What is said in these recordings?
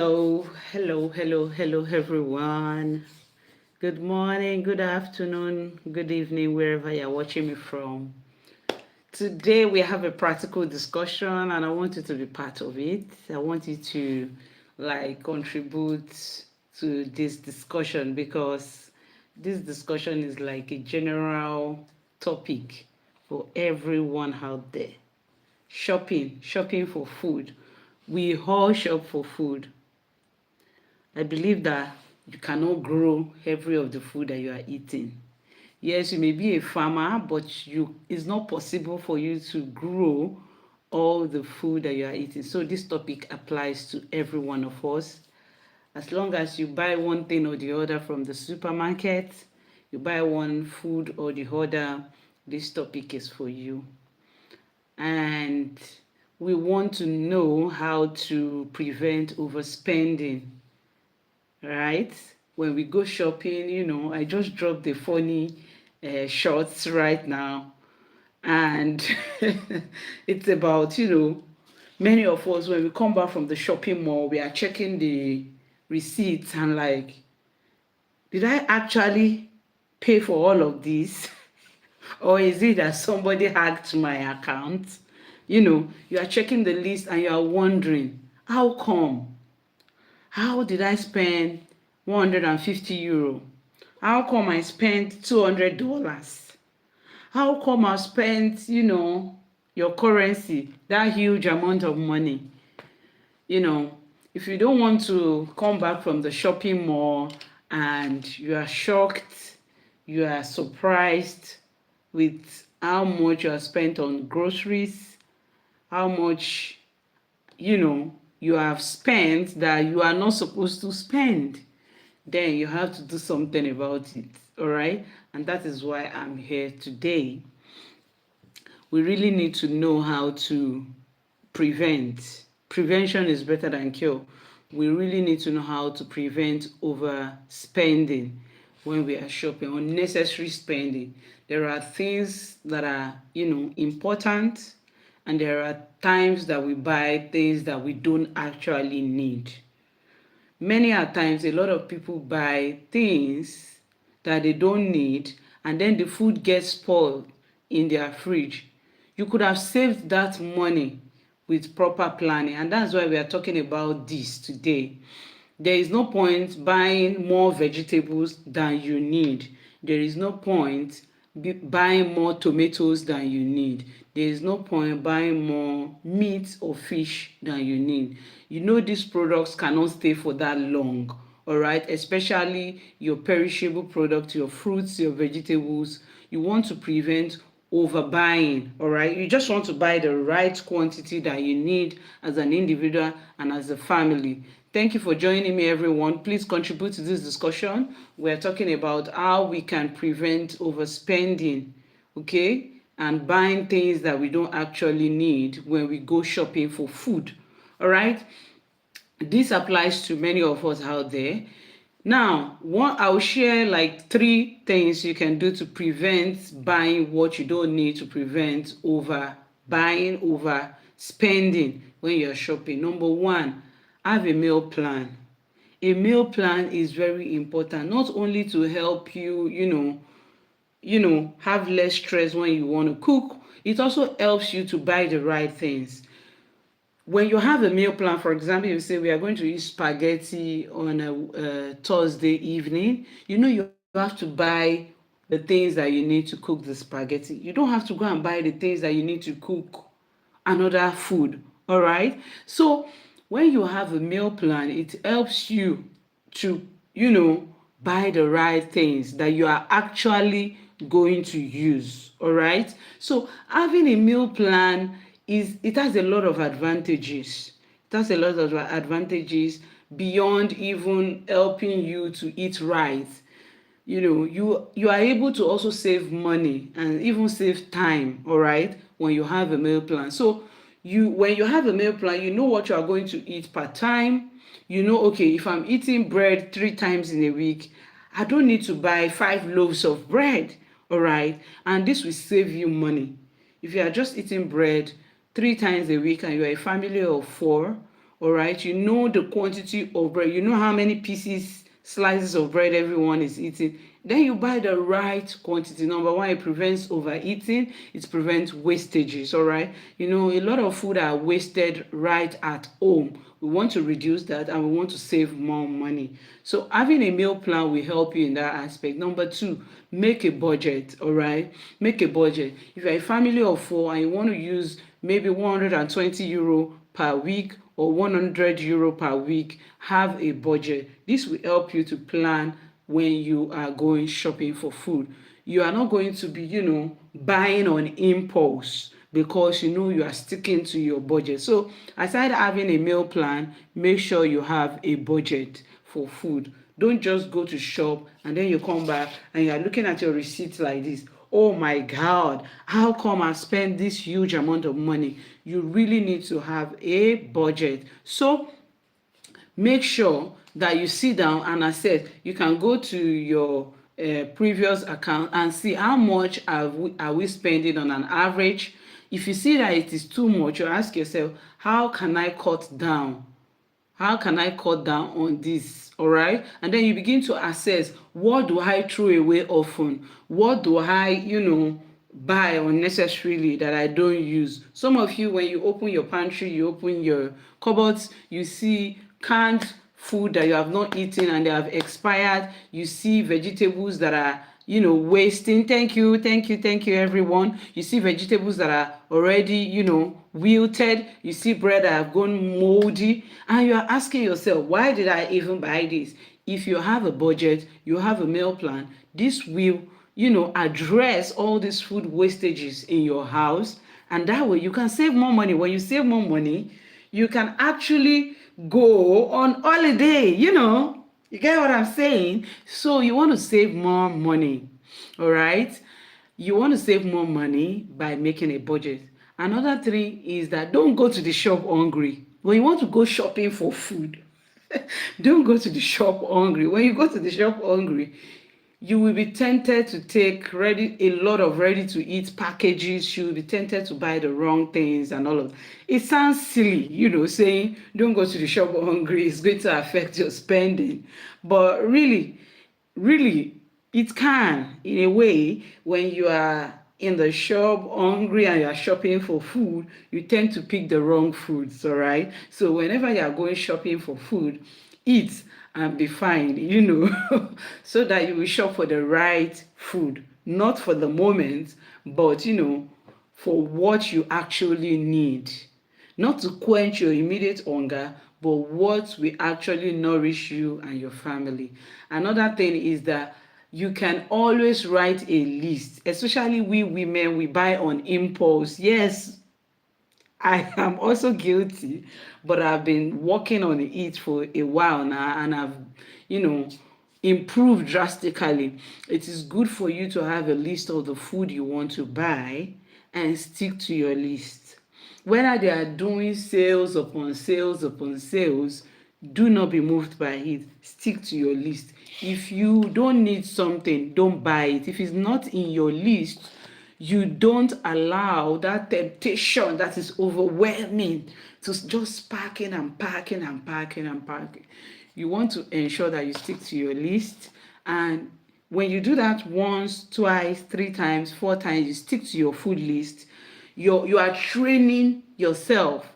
Hello, hello, everyone. Good morning, good afternoon, good evening, wherever you're watching me from. Today, we have a practical discussion, and I want you to be part of it. I want you to contribute to this discussion because this discussion is like a general topic for everyone out there. Shopping for food. We all shop for food. I believe that you cannot grow every of the food that you are eating. Yes, you may be a farmer, but it's not possible for you to grow all the food that you are eating. So this topic applies to every one of us. As long as you buy one thing or the other from the supermarket, you buy one food or the other, this topic is for you. And we want to know how to prevent overspending, right? When we go shopping, I just dropped the funny shorts right now, and it's about, many of us, when we come back from the shopping mall, we are checking the receipts and like, did I actually pay for all of this? Or is it that somebody hacked my account? You are checking the list and you are wondering, how come? How did I spend 150 euro? How come I spent $200? How come I spent, your currency, that huge amount of money? You know, if you don't want to come back from the shopping mall and you are shocked, you are surprised with how much you have spent on groceries, how much you have spent that you are not supposed to spend, then you have to do something about it. All right, and that is why I'm here today. We really need to know how to prevent. Prevention is better than cure. We really need to know how to prevent overspending when we are shopping, unnecessary spending. There are things that are, important, and there are times that we buy things that we don't actually need. Many a times, a lot of people buy things that they don't need, and then the food gets spoiled in their fridge. You could have saved that money with proper planning, and that's why we are talking about this today. There is no point buying more vegetables than you need. There is no point buying more tomatoes than you need. There is no point buying more meat or fish than you need. These products cannot stay for that long, all right? Especially your perishable products, your fruits, your vegetables. You want to prevent overbuying, all right? You just want to buy the right quantity that you need as an individual and as a family. Thank you for joining me, everyone. Please contribute to this discussion. We're talking about how we can prevent overspending, okay? And buying things that we don't actually need when we go shopping for food, all right? This applies to many of us out there. Now, I'll share like 3 things you can do to prevent buying what you don't need, to prevent over spending when you're shopping. Number one, have a meal plan. A meal plan is very important, not only to help you, have less stress when you want to cook. It also helps you to buy the right things. When you have a meal plan, for example, you say we are going to eat spaghetti on a Thursday evening, you have to buy the things that you need to cook the spaghetti. You don't have to go and buy the things that you need to cook another food, all right? So when you have a meal plan, it helps you to, buy the right things that you are actually going to use, all right? So having a meal plan, it has a lot of advantages. It has a lot of advantages beyond even helping you to eat right. You are able to also save money and even save time, all right, when you have a meal plan. So when you have a meal plan, you know what you are going to eat per time. Okay, if I'm eating bread 3 times in a week, I don't need to buy 5 loaves of bread, all right? And this will save you money. If you are just eating bread 3 times a week and you're a family of 4, all right? You know the quantity of bread, you know how many pieces, slices of bread everyone is eating. Then you buy the right quantity. Number one, it prevents overeating, it prevents wastages, all right? You know, a lot of food are wasted right at home. We want to reduce that and we want to save more money. So having a meal plan will help you in that aspect. Number two, make a budget, all right? Make a budget. If you're a family of four and you want to use maybe 120 euro per week or 100 euro per week, have a budget. This will help you to plan when you are going shopping for food. You are not going to be, buying on impulse because you know you are sticking to your budget. So aside having a meal plan, make sure you have a budget for food. Don't just go to shop and then you come back and you are looking at your receipts like this. Oh my God, how come I spend this huge amount of money? You really need to have a budget. So make sure that you sit down and assess. You can go to your previous account and see how much are we spending on an average. If you see that it is too much, you ask yourself, how can I cut down? How can I cut down on this? All right. And then you begin to assess, what do I throw away often? What do I, buy unnecessarily that I don't use? Some of you, when you open your pantry, you open your cupboards, you see canned food that you have not eaten and they have expired. You see vegetables that are wasting. Thank you everyone. You see vegetables that are already wilted. You see bread that have gone moldy, and you are asking yourself, why did I even buy this? If you have a budget, you have a meal plan, this will address all these food wastages in your house, and that way you can save more money. When you save more money, you can actually go on holiday. You get what I'm saying? So you want to save more money, all right? You want to save more money by making a budget. Another thing is that don't go to the shop hungry. When you want to go shopping for food, don't go to the shop hungry. When you go to the shop hungry, you will be tempted to take a lot of ready to eat packages. You will be tempted to buy the wrong things and all of it. Sounds silly, saying don't go to the shop hungry is going to affect your spending. But really, it can, in a way. When you are in the shop hungry and you are shopping for food, you tend to pick the wrong foods, all right? So whenever you are going shopping for food, eat and be fine, so that you will shop for the right food, not for the moment, but for what you actually need. Not to quench your immediate hunger, but what will actually nourish you and your family. Another thing is that you can always write a list, especially we women, we buy on impulse. Yes, I am also guilty, but I've been working on it for a while now, and I've, you know, improved drastically. It is good for you to have a list of the food you want to buy and stick to your list. Whether they are doing sales upon sales upon sales, do not be moved by it. Stick to your list. If you don't need something, don't buy it. If it's not in your list, you don't allow that temptation that is overwhelming to just packing and packing and packing and packing. You want to ensure that you stick to your list, and when you do that once, twice, three times, four times, you stick to your food list, you are training yourself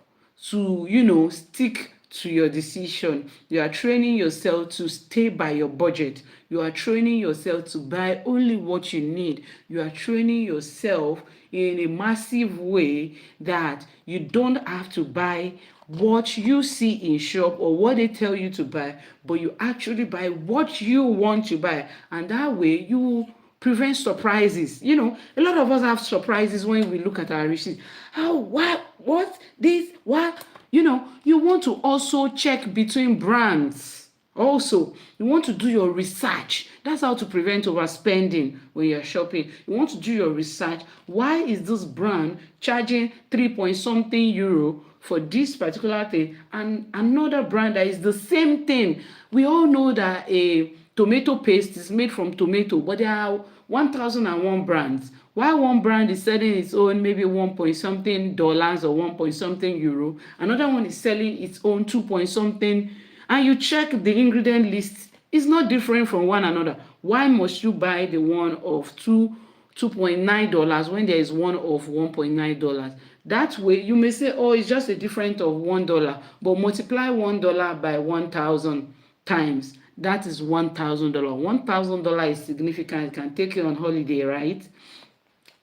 to stick to your decision. You are training yourself to stay by your budget. You are training yourself to buy only what you need. You are training yourself in a massive way that you don't have to buy what you see in shop or what they tell you to buy, but you actually buy what you want to buy, and that way you prevent surprises. A lot of us have surprises when we look at our receipts. How, what, this, what? You want to also check between brands. Also, you want to do your research. That's how to prevent overspending when you're shopping. You want to do your research. Why is this brand charging 3 point something euro for this particular thing and another brand that is the same thing? We all know that a tomato paste is made from tomato, but there are 1001 brands. While one brand is selling its own maybe 1 point something dollars or 1 point something euro, another one is selling its own 2 point something, and you check the ingredient list, it's not different from one another. Why must you buy the one of $2.9 when there is one of $1.9? That way you may say, oh, it's just a difference of $1, but multiply $1 by 1,000 times, that is $1,000. $1,000 is significant. It can take you on holiday, right?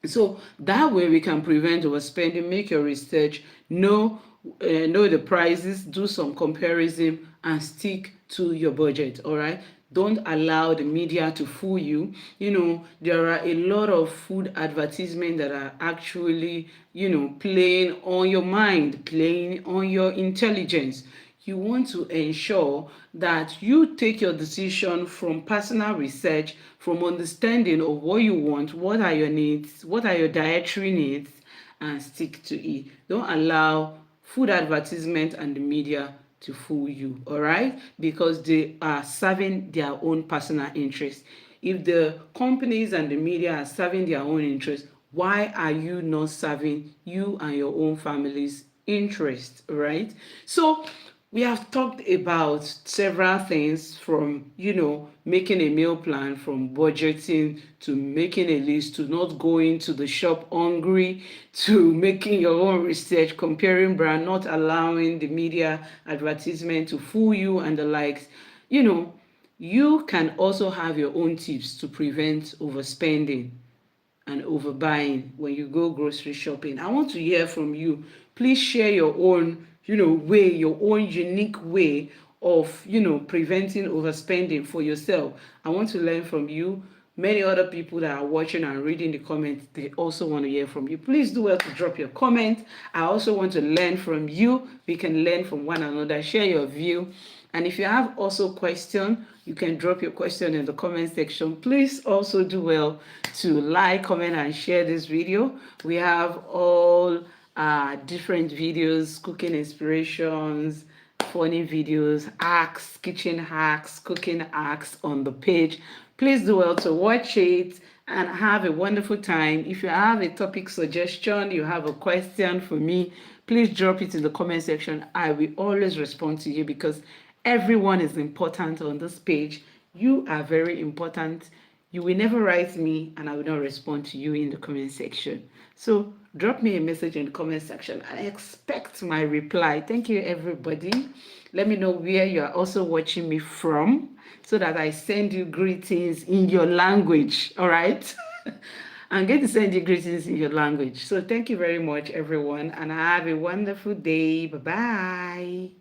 So that way we can prevent overspending. Make your research, know the prices, do some comparison, and stick to your budget. All right. Don't allow the media to fool you. There are a lot of food advertisements that are actually, playing on your mind, playing on your intelligence. You want to ensure that you take your decision from personal research, from understanding of what you want, what are your needs, what are your dietary needs, and stick to it. Don't allow food advertisement and the media to fool you, all right? Because they are serving their own personal interest. If the companies and the media are serving their own interest, why are you not serving you and your own family's interest, right? So we have talked about several things, from making a meal plan, from budgeting to making a list, to not going to the shop hungry, to making your own research, comparing brand, not allowing the media advertisement to fool you and the likes. You can also have your own tips to prevent overspending and overbuying when you go grocery shopping. I want to hear from you. Please share your own, way, your own unique way of, preventing overspending for yourself. I want to learn from you. Many other people that are watching and reading the comments, they also want to hear from you. Please do well to drop your comment. I also want to learn from you. We can learn from one another. Share your view. And if you have also question, you can drop your question in the comment section. Please also do well to like, comment, and share this video. We have all different videos, cooking inspirations, funny videos, hacks, kitchen hacks, cooking hacks on the page. Please do well to watch it and have a wonderful time. If you have a topic suggestion, you have a question for me, please drop it in the comment section. I will always respond to you, because everyone is important on this page. You are very important. You will never write me and I will not respond to you in the comment section. So drop me a message in the comment section. I expect my reply. Thank you, everybody. Let me know where you are also watching me from, so that I send you greetings in your language. All right. I'm going to send you greetings in your language. So thank you very much, everyone, and have a wonderful day. Bye-bye.